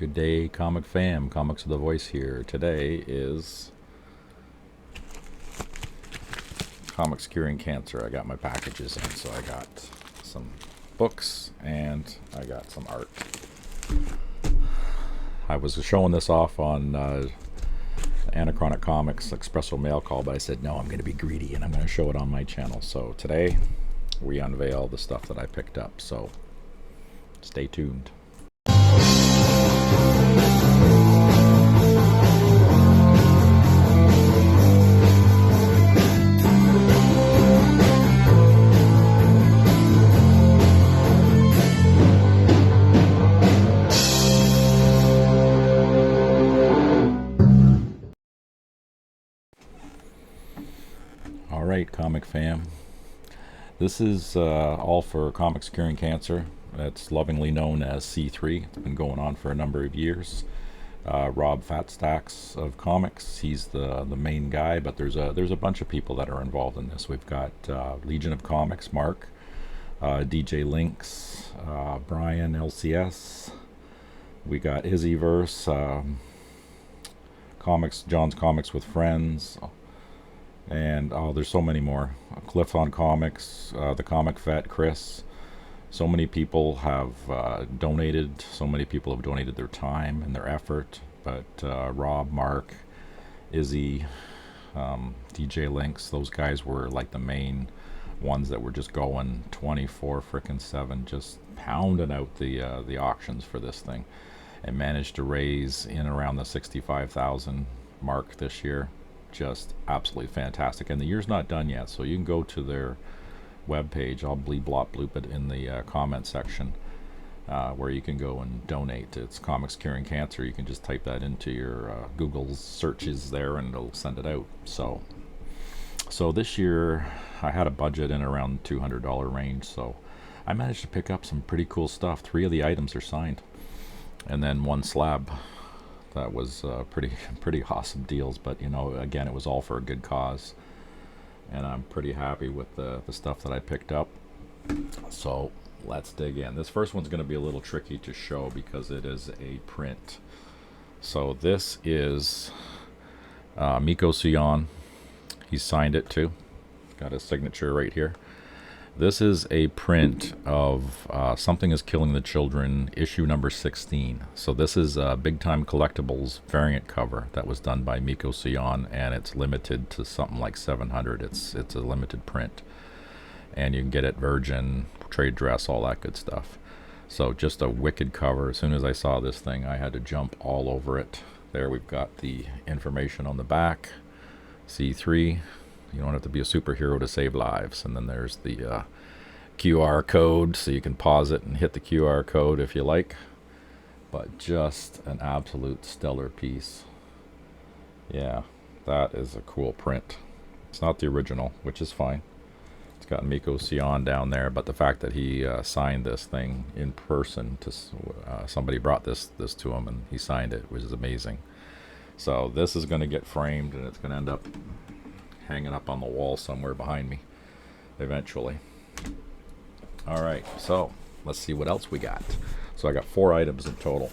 Good day, comic fam. Comics with a Voice here. Today is Comics Curing Cancer. I got my packages in, so I got some books and I got some art. I was showing this off on Anachronic Comics Expresso Mail Call, but I said no, I'm going to be greedy and I'm going to show it on my channel. So today we unveil the stuff that I picked up. So stay tuned. Alright, comic fam. This is all for Comics Curing Cancer. It's lovingly known as C3. It's been going on for a number of years. Rob Fatstacks of comics, he's the main guy, but there's a bunch of people that are involved in this. We've got Legion of Comics, Mark, DJ Lynx, Brian LCS. We got Izzyverse, John's Comics with Friends, and there's so many more. Cliff on Comics, the Comic Vet, Chris. So many people have donated. So many people have donated their time and their effort. But Rob, Mark, Izzy, DJ Lynx, those guys were like the main ones that were just going 24/7, just pounding out the auctions for this thing, and managed to raise in around the 65,000 mark this year. Just absolutely fantastic. And the year's not done yet, so you can go to their web page. I'll bloop it in the comment section, where you can go and donate. It's Comics Curing Cancer. You can just type that into your Google searches there and it'll send it out. So this year I had a budget in around $200 range, so I managed to pick up some pretty cool stuff. 3 of the items are signed, and then 1 slab. That was pretty awesome deals. But you know, again, it was all for a good cause, and I'm pretty happy with the stuff that I picked up. So let's dig in. This first one's going to be a little tricky to show because it is a print. So this is Miko Sion. He signed it too. Got his signature right here. This is a print of Something is Killing the Children, issue number 16. So this is a Big Time Collectibles variant cover that was done by Miko Sion, and it's limited to something like 700. It's a limited print, and you can get it Virgin, trade dress, all that good stuff. So just a wicked cover. As soon as I saw this thing, I had to jump all over it. There we've got the information on the back. C3. You don't have to be a superhero to save lives. And then there's the QR code, so you can pause it and hit the QR code if you like. But just an absolute stellar piece. Yeah, that is a cool print. It's not the original, which is fine. It's got Miko Sion down there, but the fact that he signed this thing in person, to somebody brought this to him and he signed it, which is amazing. So this is going to get framed, and it's going to end up hanging up on the wall somewhere behind me eventually. Alright, so let's see what else we got. So I got 4 items in total.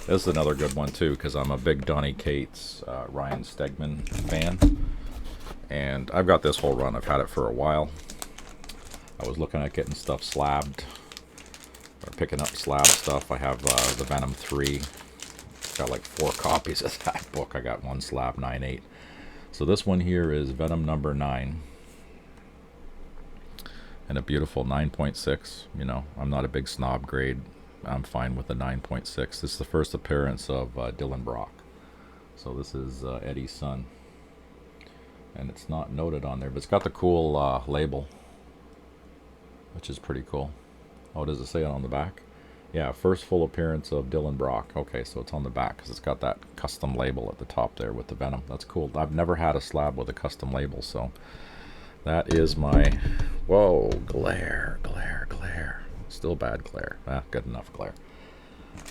This is another good one too, because I'm a big Donny Cates, Ryan Stegman fan, and I've got this whole run. I've had it for a while. I was looking at getting stuff slabbed, or picking up slab stuff. I have the Venom 3. Got like 4 copies of that book. I got 1 slab, 9/8. So this one here is Venom number 9, and a beautiful 9.6. You know, I'm not a big snob grade. I'm fine with the 9.6. This is the first appearance of Dylan Brock. So this is Eddie's son, and it's not noted on there, but it's got the cool label, which is pretty cool. Oh, does it say it on the back? Yeah, first full appearance of Dylan Brock. Okay, so it's on the back because it's got that custom label at the top there with the Venom. That's cool. I've never had a slab with a custom label, so that is my... Whoa, glare. Still bad glare. Good enough glare.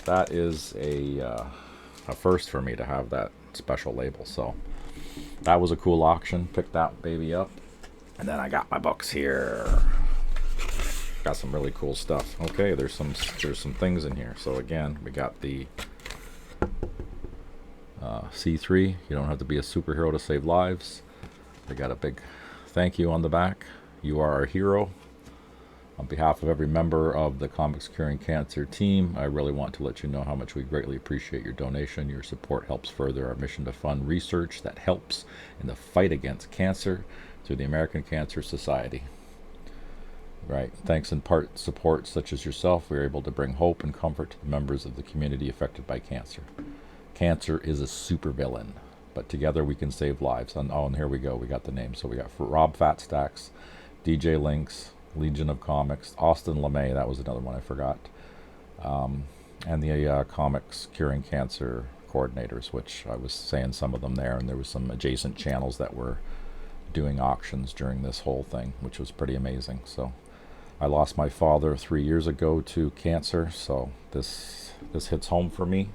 That is a first for me to have that special label, so that was a cool auction. Picked that baby up. And then I got my books here. got some really cool stuff. Okay, there's some things in here. So again, we got the C3. You don't have to be a superhero to save lives. They got a big thank you on the back. You are our hero. On behalf of every member of the Comics Curing Cancer team, I really want to let you know how much we greatly appreciate your donation. Your support helps further our mission to fund research that helps in the fight against cancer through the American Cancer Society. Right. Thanks in part support such as yourself, we are able to bring hope and comfort to the members of the community affected by cancer. Cancer is a supervillain, but together we can save lives. And here we go. We got the name. So we got Rob Fatstacks, DJ Lynx, Legion of Comics, Austin LeMay, that was another one I forgot, and the Comics Curing Cancer coordinators, which I was saying some of them there, and there was some adjacent channels that were doing auctions during this whole thing, which was pretty amazing. So I lost my father 3 years ago to cancer, so this hits home for me,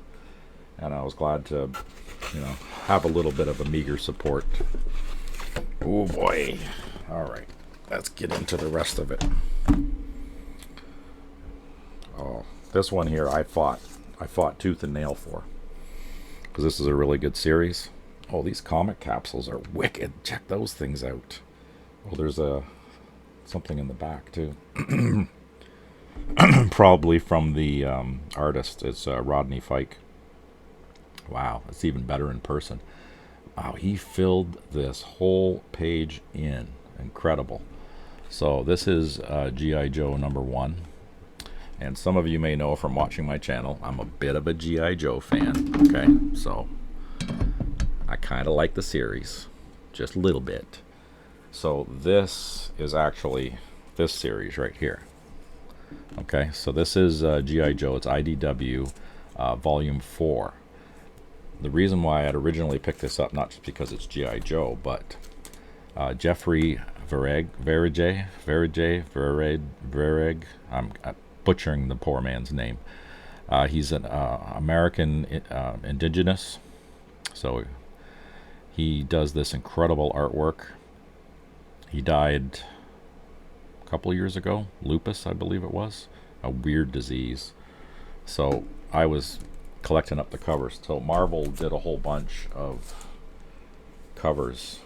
and I was glad to, have a little bit of a meager support. Oh boy. All right. Let's get into the rest of it. Oh, this one here I fought tooth and nail for, because this is a really good series. Oh, these comic capsules are wicked. Check those things out. Oh, there's something in the back too. Probably from the artist. It's Rodney Fike. Wow, it's even better in person. Wow, he filled this whole page in. Incredible. So this is G.I. Joe #1, and some of you may know from watching my channel, I'm a bit of a G.I. Joe fan, okay? So I kind of like the series, just a little bit. So this is actually this series right here. Okay, so this is G.I. Joe, it's IDW Volume 4. The reason why I had originally picked this up, not just because it's G.I. Joe, but Jeffrey Verege, I'm butchering the poor man's name. He's an American indigenous, so he does this incredible artwork. He died a couple of years ago, lupus, I believe it was, a weird disease. So I was collecting up the covers. So Marvel did a whole bunch of covers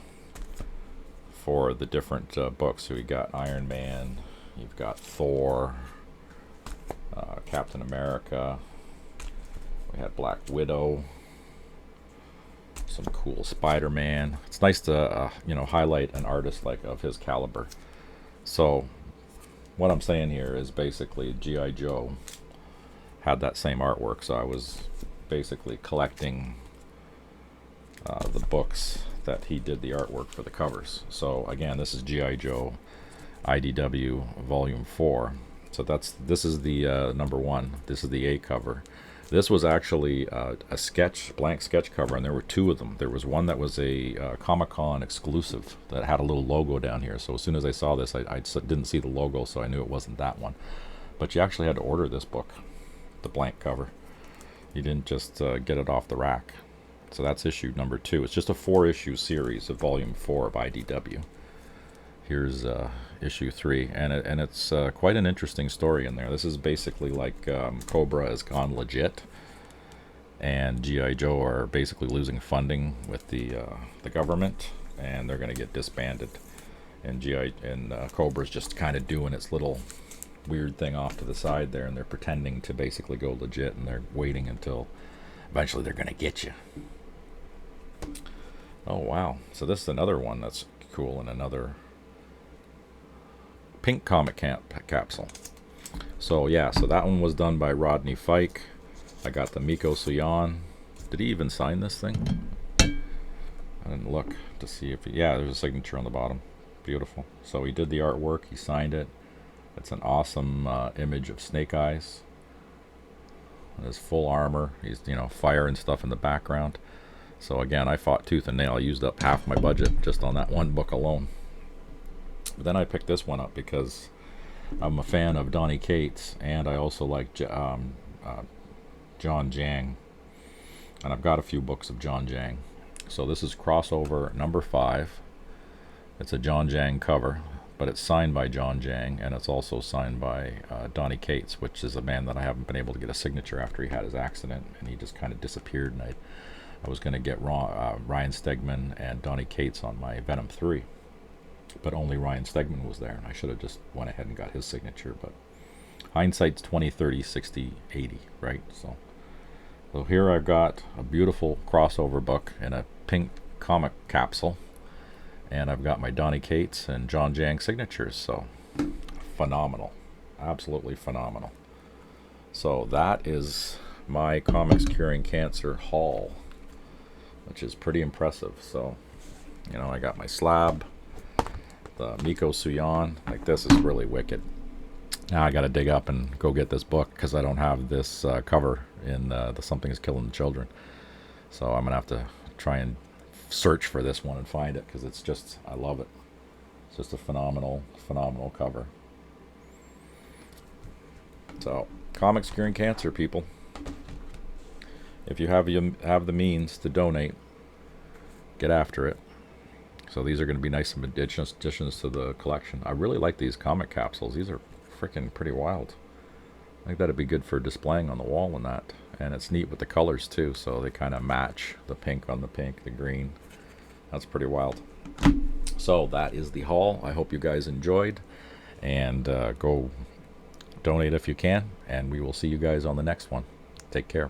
for the different books. So you got Iron Man, you've got Thor, Captain America, we had Black Widow, some cool Spider-Man. It's nice to highlight an artist like of his caliber. So what I'm saying here is basically G.I. Joe had that same artwork, so I was basically collecting the books that he did the artwork for the covers. So again, this is G.I. Joe IDW Volume 4. So this is the #1. This is the A cover. This was actually a blank sketch cover, and there were two of them. There was one that was a Comic-Con exclusive that had a little logo down here. So as soon as I saw this, I didn't see the logo, so I knew it wasn't that one. But you actually had to order this book, the blank cover. You didn't just get it off the rack. So that's issue #2. It's just a 4-issue series of Volume 4 of IDW. Here's issue 3, and it's quite an interesting story in there. This is basically like Cobra has gone legit, and G.I. Joe are basically losing funding with the government, and they're going to get disbanded. And Cobra's just kind of doing its little weird thing off to the side there, and they're pretending to basically go legit, and they're waiting until eventually they're going to get you. Oh wow, so this is another one that's cool, and another pink comic capsule. So yeah, so that one was done by Rodney Fike. I got the Miko Suyan. Did he even sign this thing? I didn't look to see if yeah, there's a signature on the bottom. Beautiful. So he did the artwork, he signed it. It's an awesome image of Snake Eyes in his full armor. He's fire and stuff in the background. So again, I fought tooth and nail. I used up half my budget just on that one book alone. But then I picked this one up because I'm a fan of Donny Cates, and I also like John Jang, and I've got a few books of John Jang. So this is crossover #5. It's a John Jang cover, but it's signed by John Jang, and it's also signed by Donny Cates, which is a man that I haven't been able to get a signature after he had his accident, and he just kind of disappeared. And I was going to get Ryan Stegman and Donny Cates on my Venom 3, but only Ryan Stegman was there, and I should have just went ahead and got his signature. But hindsight's 20, 30, 60, 80, right? So here I've got a beautiful crossover book in a pink comic capsule, and I've got my Donny Cates and John Jang signatures. So phenomenal, absolutely phenomenal. So that is my Comics Curing Cancer haul, which is pretty impressive. So, you know, I got my slab, the Miko Suyan. Like, this is really wicked. Now I got to dig up and go get this book because I don't have this cover in the Something is Killing the Children. So I'm gonna have to try and search for this one and find it, because it's just, I love it. It's just a phenomenal cover. So, Comics Curing Cancer, people. If you have the means to donate, get after it. So these are going to be nice additions to the collection. I really like these comic capsules. These are freaking pretty wild. I think that'd be good for displaying on the wall and that. And it's neat with the colors too, so they kind of match the pink on the pink, the green. That's pretty wild. So that is the haul. I hope you guys enjoyed, and go donate if you can, and we will see you guys on the next one. Take care.